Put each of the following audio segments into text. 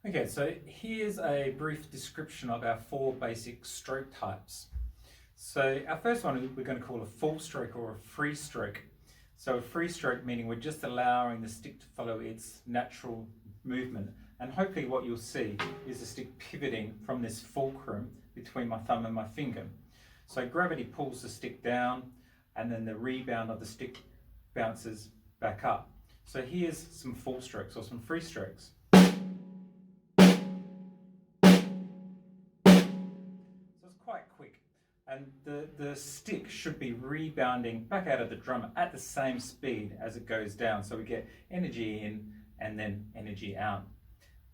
Okay, so here's a brief description of our four basic stroke types. So our first one we're going to call a full stroke or a free stroke. So a free stroke meaning we're just allowing the stick to follow its natural movement. And hopefully what you'll see is the stick pivoting from this fulcrum between my thumb and my finger. So gravity pulls the stick down and then the rebound of the stick bounces back up. So here's some full strokes or some free strokes. Quite quick, and the stick should be rebounding back out of the drum at the same speed as it goes down, so we get energy in and then energy out.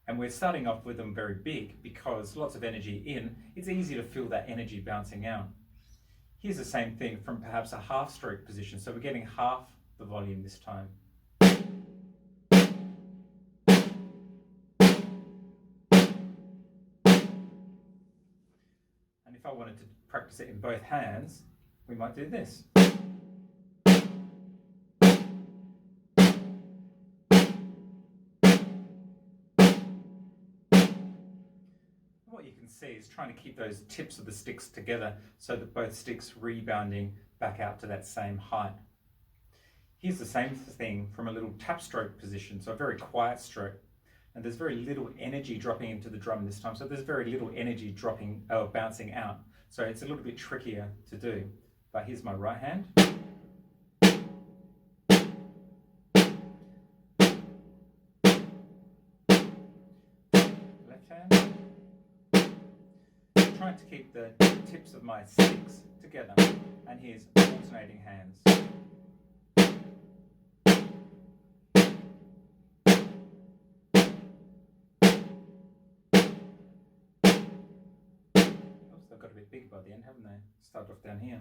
And we're starting off with them very big because lots of energy in, it's easy to feel that energy bouncing out. Here's the same thing from perhaps a half stroke position, so we're getting half the volume this time. And if I wanted to practice it in both hands, we might do this. What you can see is trying to keep those tips of the sticks together so that both sticks rebounding back out to that same height. Here's the same thing from a little tap stroke position, so a very quiet stroke. And there's very little energy dropping into the drum this time, so there's very little energy bouncing out. So it's a little bit trickier to do. But here's my right hand. Left hand. Trying to keep the tips of my sticks together. And here's alternating hands. They've got a bit big by the end, haven't they? Start off down here.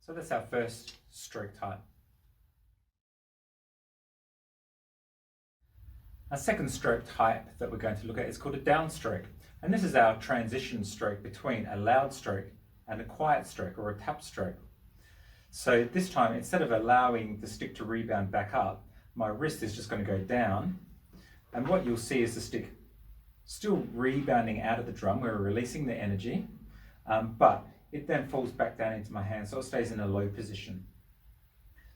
So that's our first stroke type. Our second stroke type that we're going to look at is called a downstroke. And this is our transition stroke between a loud stroke and a quiet stroke or a tap stroke. So this time, instead of allowing the stick to rebound back up, my wrist is just going to go down, and what you'll see is the stick still rebounding out of the drum. We're releasing the energy, but it then falls back down into my hand, so it stays in a low position.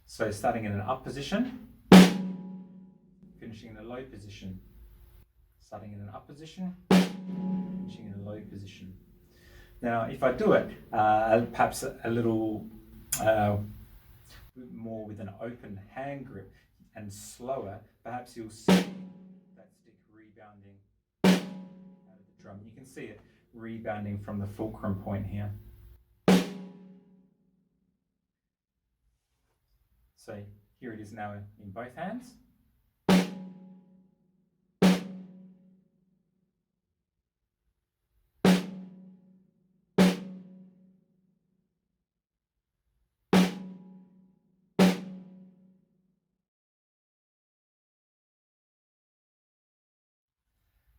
So starting in an up position, finishing in a low position, starting in an up position, finishing in a low position. Now if I do it perhaps a little more with an open hand grip and slower, perhaps you'll see that stick rebounding out of the drum. You can see it rebounding from the fulcrum point here. So here it is now in both hands.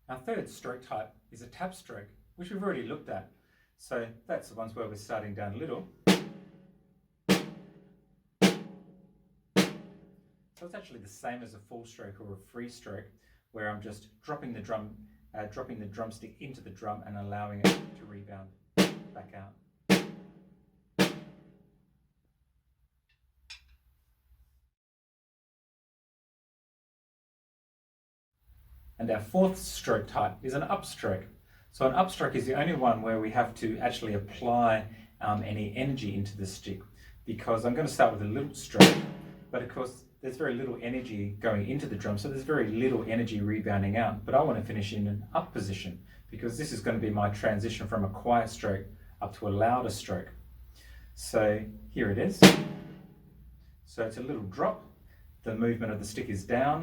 Our third stroke type is a tap stroke, which we've already looked at. So that's the ones where we're starting down a little. So it's actually the same as a full stroke or a free stroke, where I'm just dropping the drumstick into the drum and allowing it to rebound back out. And our fourth stroke type is an upstroke. So an upstroke is the only one where we have to actually apply any energy into the stick, because I'm going to start with a little stroke, but of course there's very little energy going into the drum, so there's very little energy rebounding out. But I want to finish in an up position, because this is going to be my transition from a quiet stroke up to a louder stroke. So here it is. So it's a little drop, the movement of the stick is down,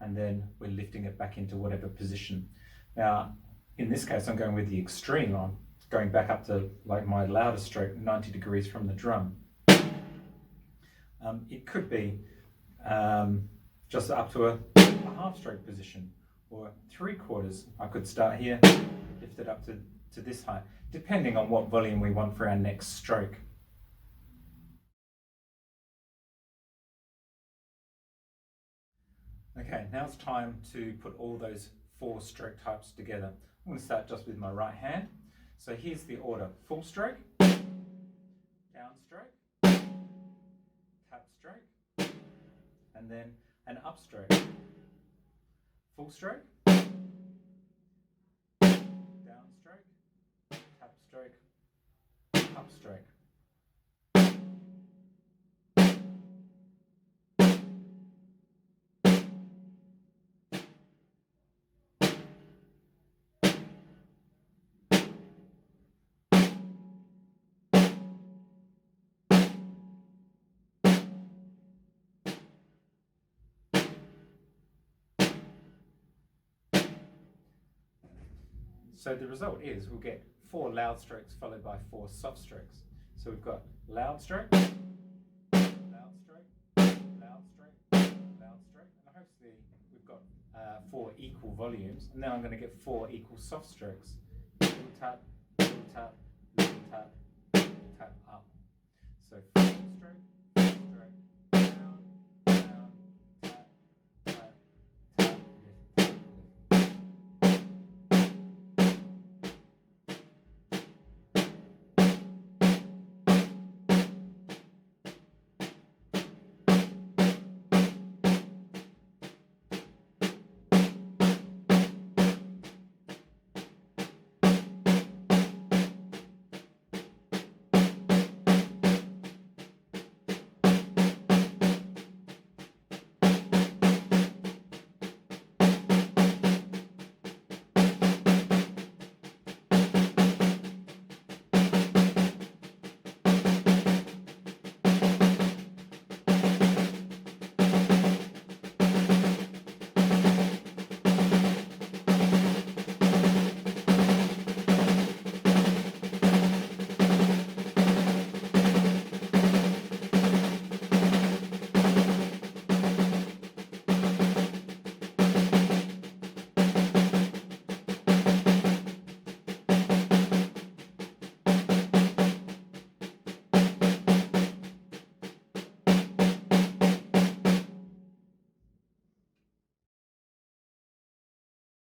and then we're lifting it back into whatever position. Now, in this case, I'm going with the extreme. I'm going back up to like my louder stroke, 90 degrees from the drum. It could be just up to a half stroke position, or 3/4. I could start here, lift it up to this height, depending on what volume we want for our next stroke. Okay, now it's time to put all those 4 stroke types together. I'm going to start just with my right hand. So here's the order: full stroke, downstroke, tap stroke, and then an upstroke. Full stroke, downstroke, tap stroke, upstroke. So the result is we'll get 4 loud strokes followed by 4 soft strokes. So we've got loud stroke, loud stroke, loud stroke, loud stroke, and hopefully we've got 4 equal volumes. And now I'm going to get 4 equal soft strokes. Little tap, little tap, little tap, little tap up. So full stroke,